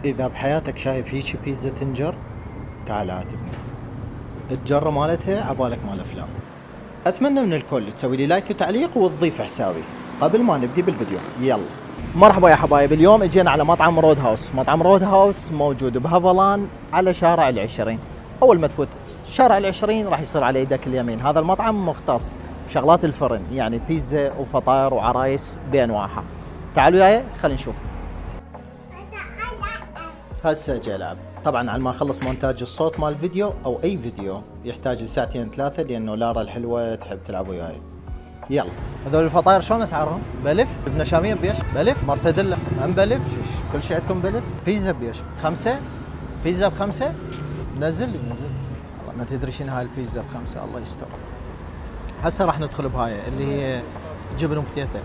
اذا بحياتك شايف هيجي بيتزا تنجر، تعال عاتبني. الجرة مالتها عبالك مال افلام. اتمنى من الكل تسوي لي لايك وتعليق وتضيف حسابي. قبل ما نبدي بالفيديو يلا. مرحبا يا حبايب، اليوم اجينا على مطعم رود هاوس. مطعم رود هاوس موجود بهافلان على شارع العشرين. اول ما تفوت شارع العشرين راح يصير على يدك اليمين. هذا المطعم مختص بشغلات الفرن، يعني بيتزا وفطاير وعرايس بانواعها. تعالوا وياي خلينا نشوف. هسه جلاب. طبعا على ما اخلص مونتاج الصوت مال الفيديو او اي فيديو يحتاج لساعتين ثلاثه، لانه لارا الحلوه تحب تلعب وياي. يلا. هذول الفطاير شلون اسعارهم؟ بلف؟ جبنه شاميه بيش؟ بلف؟ مرتدله هم بلف؟ كل شيء عندكم بلف؟ بيتزا بيش؟ 5؟ بيتزا ب5؟ نزل لي نزل. والله ما تدري شنو هاي البيتزا ب5، الله يستر. هسه راح ندخل بهاي اللي هي جبن وبتيتا.